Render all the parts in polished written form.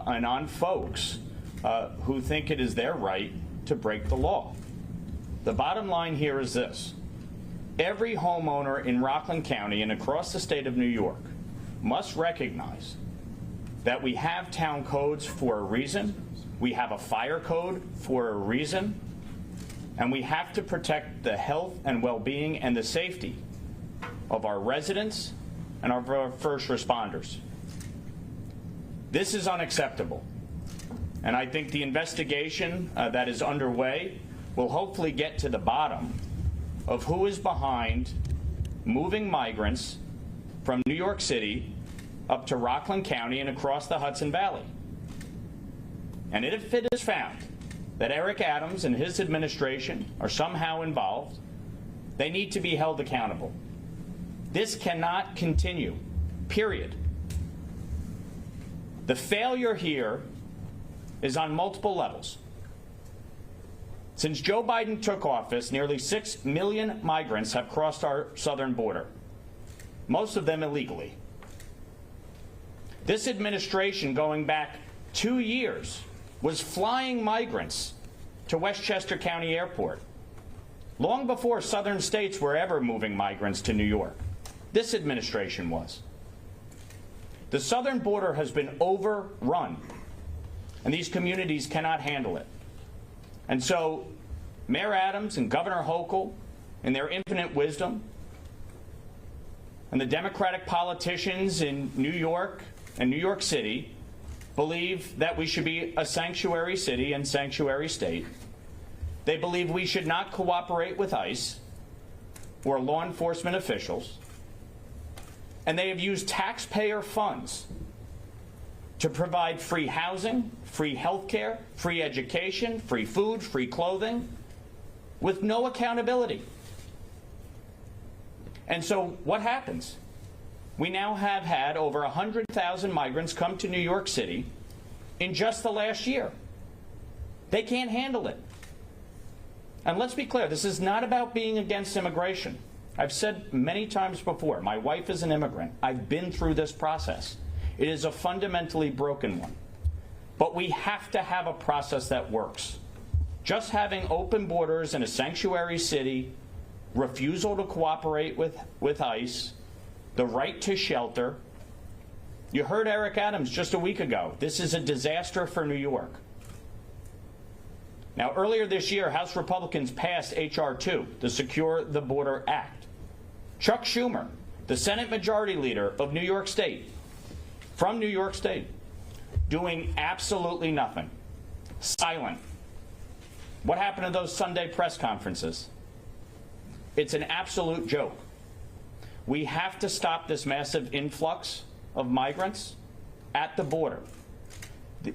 and on folks who think it is their right to break the law. The bottom line here is this. Every homeowner in Rockland County and across the state of New York must recognize that we have town codes for a reason, we have a fire code for a reason, and we have to protect the health and well-being and the safety of our residents and our first responders. This is unacceptable. And I think the investigation that is underway will hopefully get to the bottom of who is behind moving migrants from New York City up to Rockland County and across the Hudson Valley. And if it is found that Eric Adams and his administration are somehow involved, they need to be held accountable. This cannot continue, period. The failure here is on multiple levels. Since Joe Biden took office, nearly 6 million migrants have crossed our southern border, most of them illegally. This administration, going back 2 years, was flying migrants to Westchester County Airport, long before southern states were ever moving migrants to New York. This administration was. The southern border has been overrun, and these communities cannot handle it. And so Mayor Adams and Governor Hochul, in their infinite wisdom, and the Democratic politicians in New York and New York City believe that we should be a sanctuary city and sanctuary state. They believe we should not cooperate with ICE or law enforcement officials. And they have used taxpayer funds to provide free housing, free health care, free education, free food, free clothing, with no accountability. And so what happens? We now have had over 100,000 migrants come to New York City in just the last year. They can't handle it. And let's be clear, this is not about being against immigration. I've said many times before, my wife is an immigrant. I've been through this process. It is a fundamentally broken one. But we have to have a process that works. Just having open borders in a sanctuary city, refusal to cooperate with ICE, the right to shelter. You heard Eric Adams just a week ago. This is a disaster for New York. Now, earlier this year, House Republicans passed H.R. 2, the Secure the Border Act. Chuck Schumer, the Senate Majority Leader of New York State, from New York State, doing absolutely nothing. Silent. What happened to those Sunday press conferences? It's an absolute joke. We have to stop this massive influx of migrants at the border.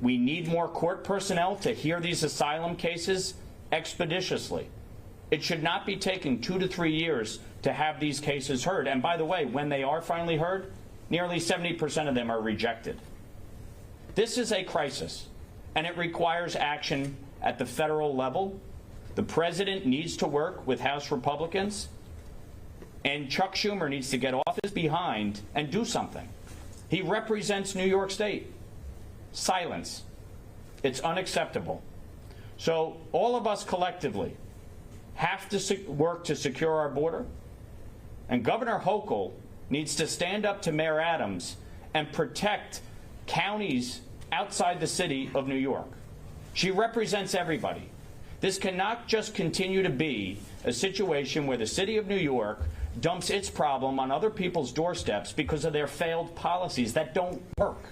We need more court personnel to hear these asylum cases expeditiously. It should not be taking 2 to 3 years to have these cases heard. And by the way, when they are finally heard, nearly 70% of them are rejected. This is a crisis, and it requires action at the federal level. The president needs to work with House Republicans, and Chuck Schumer needs to get off his behind and do something. He represents New York State. Silence. It's unacceptable. So all of us collectively have to work to secure our border, and Governor Hochul needs to stand up to Mayor Adams and protect counties outside the city of New York. She represents everybody. This cannot just continue to be a situation where the city of New York dumps its problem on other people's doorsteps because of their failed policies that don't work.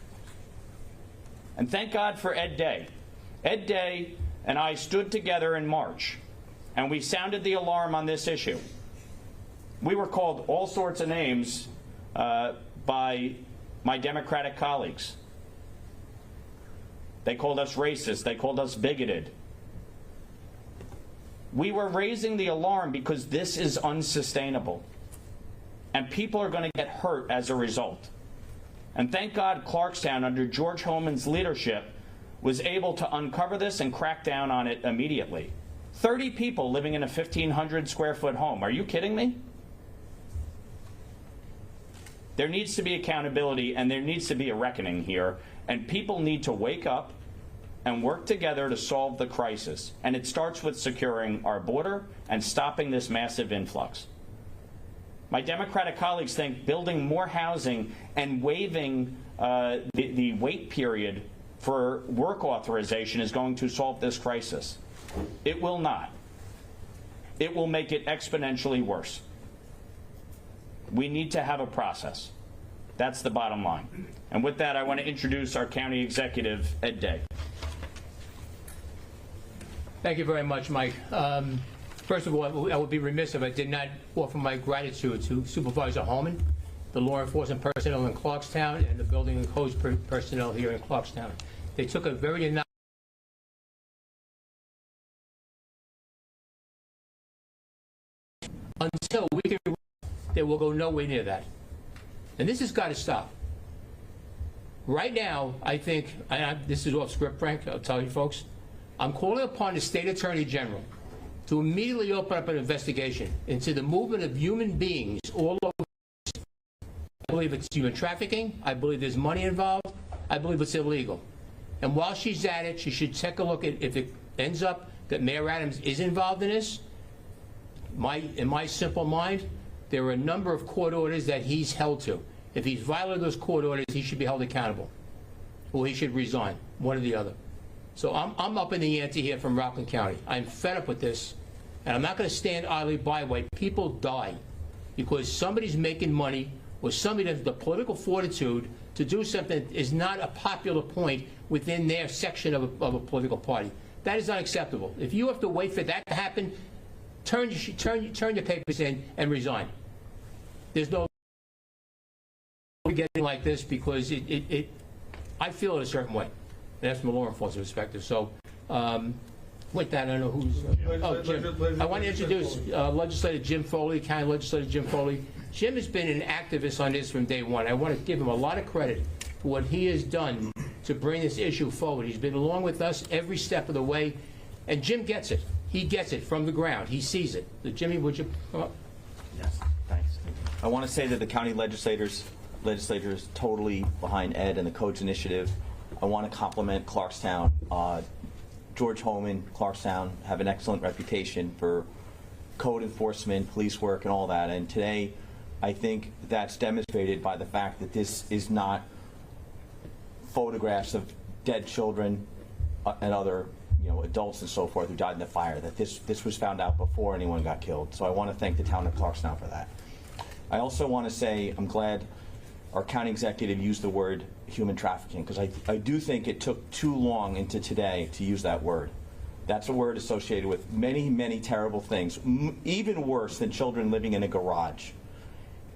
And thank God for Ed Day. Ed Day and I stood together in March, and we sounded the alarm on this issue. We were called all sorts of names by my Democratic colleagues. They called us racist. They called us bigoted. We were raising the alarm because this is unsustainable, and people are going to get hurt as a result. And thank God Clarkstown, under George Holman's leadership, was able to uncover this and crack down on it immediately. 30 people living in a 1,500 square foot home. Are you kidding me? There needs to be accountability, and there needs to be a reckoning here. And people need to wake up and work together to solve the crisis. And it starts with securing our border and stopping this massive influx. My Democratic colleagues think building more housing and waiving the wait period for work authorization is going to solve this crisis. It will not. It will make it exponentially worse. We need to have a process. That's the bottom line. And with that, I want to introduce our county executive, Ed Day. Thank you very much, Mike. First of all, I would be remiss if I did not offer my gratitude to Supervisor Holman, the law enforcement personnel in Clarkstown, and the building and codes personnel here in Clarkstown. They took a very until we can, they will go nowhere near that. And this has got to stop. Right now, I think, this is off script, Frank, I'll tell you folks, I'm calling upon the State Attorney General to immediately open up an investigation into the movement of human beings all over. I believe it's human trafficking. I believe there's money involved. I believe it's illegal. And while she's at it, she should take a look at if it ends up that Mayor Adams is involved in this. In my simple mind, there are a number of court orders that he's held to. If he's violated those court orders, he should be held accountable, or he should resign, one or the other. So I'm up in the ante here from Rockland County. I'm fed up with this, and I'm not going to stand idly by while people die because somebody's making money or somebody has the political fortitude to do something that is not a popular point within their section of a political party. That is unacceptable. If you have to wait for that to happen, turn your papers in and resign. There's no getting like this because I feel it a certain way. And that's from a law enforcement perspective. So with that, I don't know who's... Jim. I want to introduce Legislator Jim Foley, County Legislator Jim Foley. Jim has been an activist on this from day one. I want to give him a lot of credit for what he has done to bring this issue forward. He's been along with us every step of the way, and Jim gets it. He gets it from the ground. He sees it. So Jimmy, would you come up? Yes, thanks. I want to say that the county legislature is totally behind Ed and the Codes Initiative. I want to compliment Clarkstown. George Holman, Clarkstown, have an excellent reputation for code enforcement, police work, and all that. And today, I think that's demonstrated by the fact that this is not photographs of dead children and other adults and so forth who died in the fire, that this was found out before anyone got killed. So I want to thank the town of Clarkstown for that. I also want to say I'm glad our county executive used the word human trafficking, because I do think it took too long into today to use that word. That's a word associated with many, many terrible things, even worse than children living in a garage.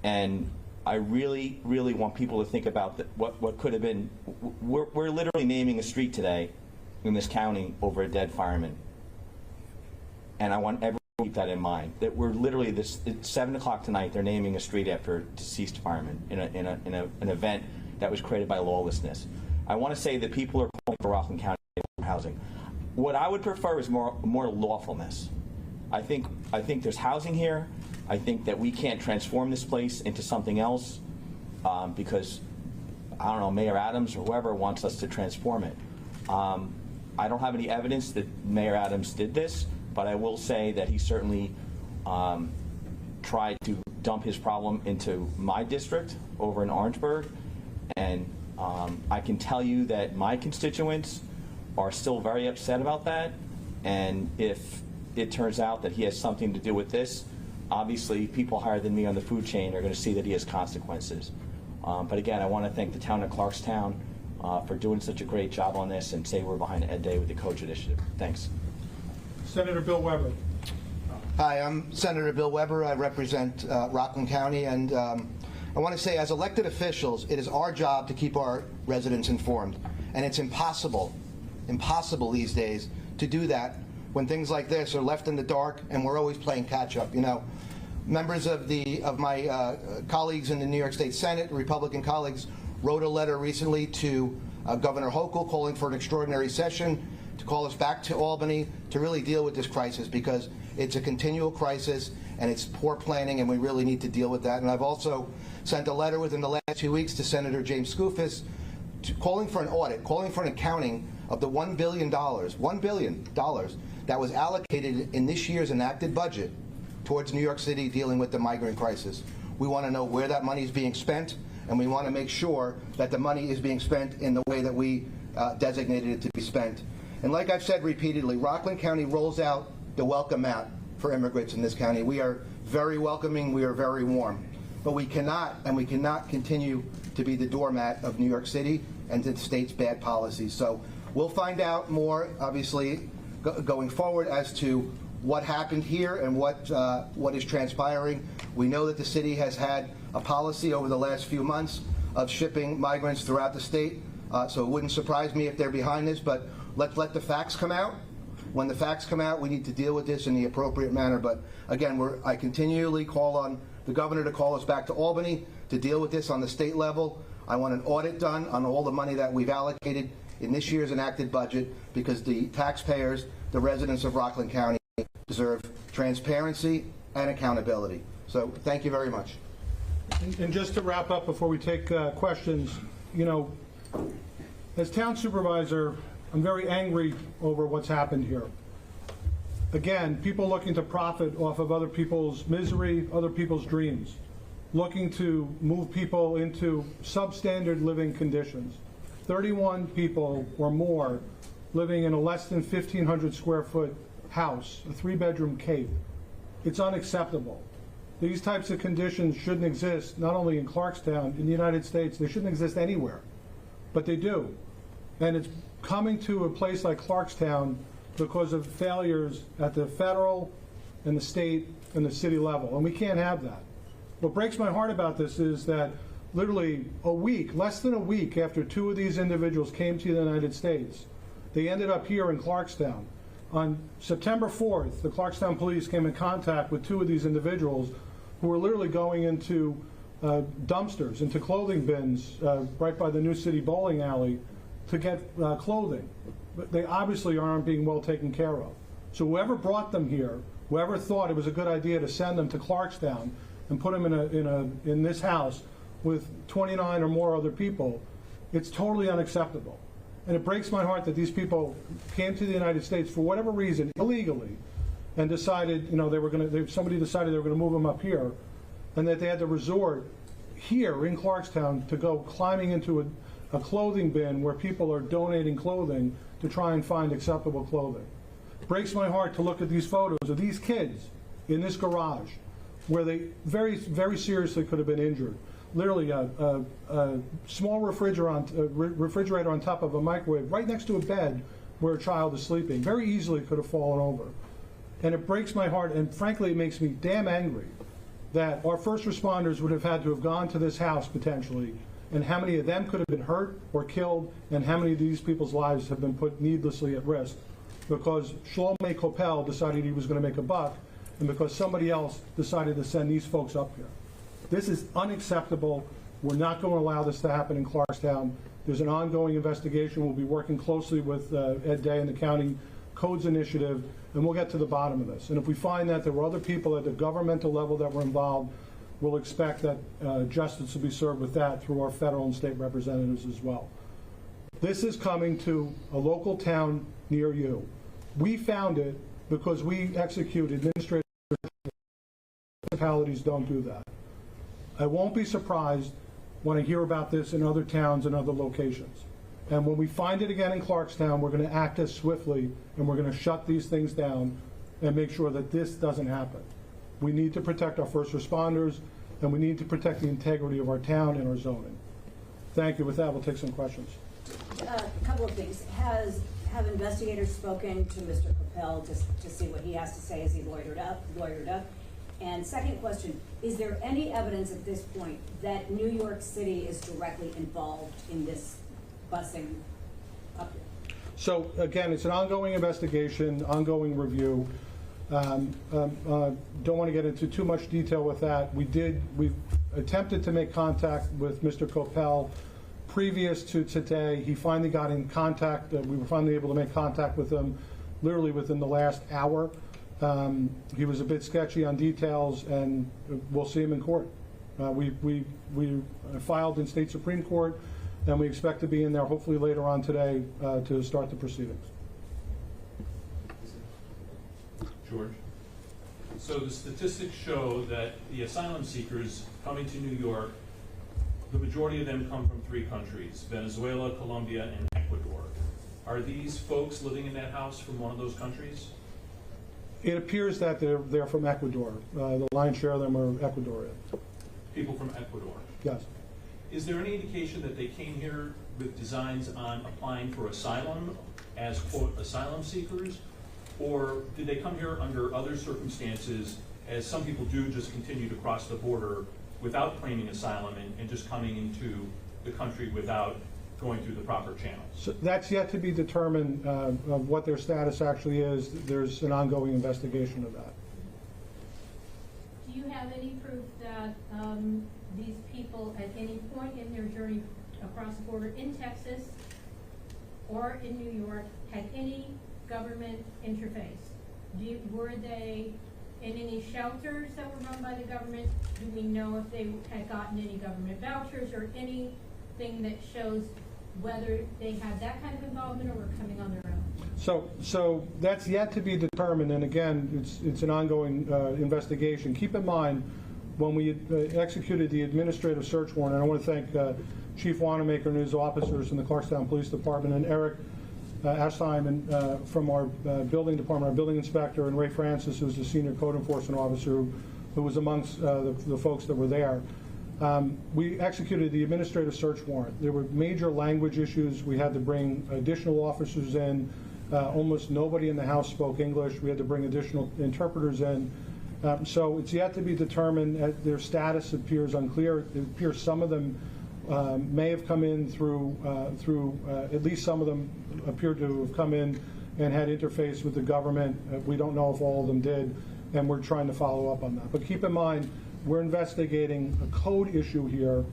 And I really, really want people to think about what could have been. We're literally naming a street today in this county over a dead fireman. And I want everyone to keep that in mind, that we're literally, it's 7 o'clock tonight, they're naming a street after a deceased fireman in an event that was created by lawlessness. I want to say that people are calling for Rockland County housing. What I would prefer is more lawfulness. I think there's housing here. I think that we can't transform this place into something else because, I don't know, Mayor Adams or whoever wants us to transform it. I don't have any evidence that Mayor Adams did this, but I will say that he certainly tried to dump his problem into my district over in Orangeburg. And I can tell you that my constituents are still very upset about that. And if it turns out that he has something to do with this, obviously people higher than me on the food chain are going to see that he has consequences. But again, I want to thank the town of Clarkstown for doing such a great job on this, and say we're behind Ed Day with the Codes Initiative. Thanks. Senator Bill Weber. Hi, I'm Senator Bill Weber. I represent Rockland County, and I want to say, as elected officials, it is our job to keep our residents informed, and it's impossible these days to do that when things like this are left in the dark and we're always playing catch-up. Members of my colleagues in the New York State Senate, Republican colleagues, wrote a letter recently to Governor Hochul calling for an extraordinary session to call us back to Albany to really deal with this crisis, because it's a continual crisis and it's poor planning, and we really need to deal with that. And I've also sent a letter within the last 2 weeks to Senator James Skoufis calling for an audit, calling for an accounting of the $1 billion that was allocated in this year's enacted budget towards New York City dealing with the migrant crisis. We want to know where that money is being spent, and we want to make sure that the money is being spent in the way that we designated it to be spent. And like I've said repeatedly, Rockland County rolls out the welcome mat for immigrants in this county. We are very welcoming, we are very warm. But we cannot continue to be the doormat of New York City and the state's bad policies. So we'll find out more, obviously, going forward as to what happened here and what is transpiring. We know that the city has had a policy over the last few months of shipping migrants throughout the state, so it wouldn't surprise me if they're behind this, but let's let the facts come out. When the facts come out, we need to deal with this in the appropriate manner. But again, I continually call on the governor to call us back to Albany to deal with this on the state level. I want an audit done on all the money that we've allocated in this year's enacted budget, because the taxpayers, the residents of Rockland County, deserve transparency and accountability. So thank you very much. And just to wrap up before we take questions, you know, as town supervisor, I'm very angry over what's happened here. Again, people looking to profit off of other people's misery, other people's dreams, looking to move people into substandard living conditions. 31 people or more living in a less than 1,500 square foot house, a 3-bedroom cape. It's unacceptable. These types of conditions shouldn't exist, not only in Clarkstown, in the United States, they shouldn't exist anywhere, but they do. And it's coming to a place like Clarkstown because of failures at the federal and the state and the city level, and we can't have that. What breaks my heart about this is that literally a week, less than a week after 2 of these individuals came to the United States, they ended up here in Clarkstown. On September 4th, the Clarkstown police came in contact with 2 of these individuals who were literally going into dumpsters, into clothing bins right by the New City bowling alley to get clothing. But they obviously aren't being well taken care of. So whoever brought them here, whoever thought it was a good idea to send them to Clarkstown and put them in this house with 29 or more other people, it's totally unacceptable. And it breaks my heart that these people came to the United States for whatever reason, illegally, and decided, you know, somebody decided they were going to move them up here, and that they had to resort here in Clarkstown to go climbing into a clothing bin where people are donating clothing to try and find acceptable clothing. It breaks my heart to look at these photos of these kids in this garage where they very, very seriously could have been injured. Literally a small refrigerator on top of a microwave right next to a bed where a child is sleeping. Very easily could have fallen over. And it breaks my heart, and frankly it makes me damn angry that our first responders would have had to have gone to this house potentially, and how many of them could have been hurt or killed, and how many of these people's lives have been put needlessly at risk because Shlomo Kopel decided he was going to make a buck, and because somebody else decided to send these folks up here. This is unacceptable. We're not going to allow this to happen in Clarkstown. There's an ongoing investigation. We'll be working closely with Ed Day and the County Codes Initiative, and we'll get to the bottom of this. And if we find that there were other people at the governmental level that were involved, we'll expect that justice will be served with that through our federal and state representatives as well. This is coming to a local town near you. We found it because we execute administrative. Municipalities don't do that. I won't be surprised when I hear about this in other towns and other locations. And when we find it again in Clarkstown, we're going to act as swiftly, and we're going to shut these things down and make sure that this doesn't happen. We need to protect our first responders, and we need to protect the integrity of our town and our zoning. Thank you. With that, we'll take some questions. A couple of things. Have investigators spoken to Mr. Kopel to see what he has to say as he lawyered up? And second question, is there any evidence at this point that New York City is directly involved in this busing up here? So again, it's an ongoing investigation, ongoing review. Don't want to get into too much detail with that. We attempted to make contact with Mr. Kopel previous to today. He finally got in contact. We were finally able to make contact with him literally within the last hour. He was a bit sketchy on details, and we'll see him in court. We filed in state Supreme Court and we expect to be in there hopefully later on today to start the proceedings. George. So the statistics show that the asylum seekers coming to New York, the majority of them come from 3 countries, Venezuela, Colombia, and Ecuador. Are these folks living in that house from one of those countries? It appears that they're from Ecuador. The lion's share of them are Ecuadorian. People from Ecuador. Yes. Is there any indication that they came here with designs on applying for asylum as, quote, asylum seekers? Or did they come here under other circumstances, as some people do just continue to cross the border without claiming asylum and just coming into the country without going through the proper channels? So that's yet to be determined of what their status actually is. There's an ongoing investigation of that. Do you have any proof that these people at any point in their journey across the border in Texas or in New York had any government interface? Were they in any shelters that were run by the government? Do we know if they had gotten any government vouchers or anything that shows whether they had that kind of involvement or were coming on their own? So that's yet to be determined, and again, it's an ongoing investigation. Keep in mind, when we executed the administrative search warrant, and I want to thank Chief Wanamaker and his officers in the Clarkstown Police Department, and Eric Asheim from our building department, our building inspector, and Ray Francis, who's the senior code enforcement officer, who was amongst the folks that were there. We executed the administrative search warrant. There were major language issues. We had to bring additional officers in. Almost nobody in the house spoke English. We had to bring additional interpreters in. So it's yet to be determined. Their status appears unclear. It appears some of them may have come in through at least some of them appear to have come in and had interface with the government. We don't know if all of them did, and we're trying to follow up on that. But keep in mind, we're investigating a code issue here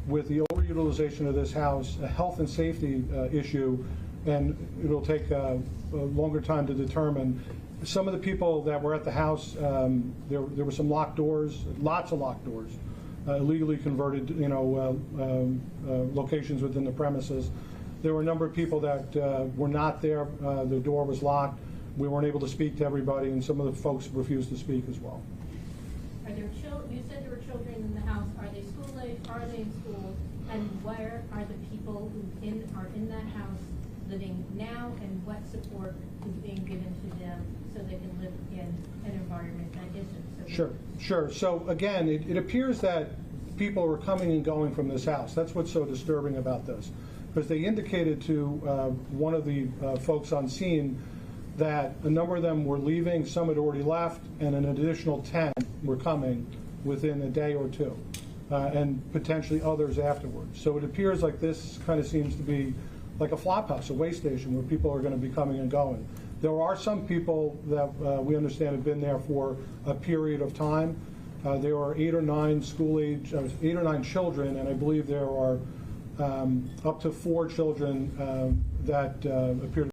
with the overutilization of this house, a health and safety issue, and it'll take a longer time to determine. Some of the people that were at the house, there were some locked doors, lots of locked doors, illegally converted, locations within the premises. There were a number of people that were not there. The door was locked. We weren't able to speak to everybody, and some of the folks refused to speak as well. Are there children? You said there were children in the house. Are they school age? Are they in school? And where are the people who are in that house living now, and what support is being given to them so they can live in an environment that isn't so? Sure. So again, it appears that people were coming and going from this house. That's what's so disturbing about this, because they indicated to one of the folks on scene that a number of them were leaving, some had already left, and an additional 10 were coming within a day or two, and potentially others afterwards. So it appears like this kind of seems to be like a flop house, a way station where people are going to be coming and going. There are some people that we understand have been there for a period of time. There are 8 or 9 school-age, 8 or 9 children, and I believe there are up to 4 children that appear to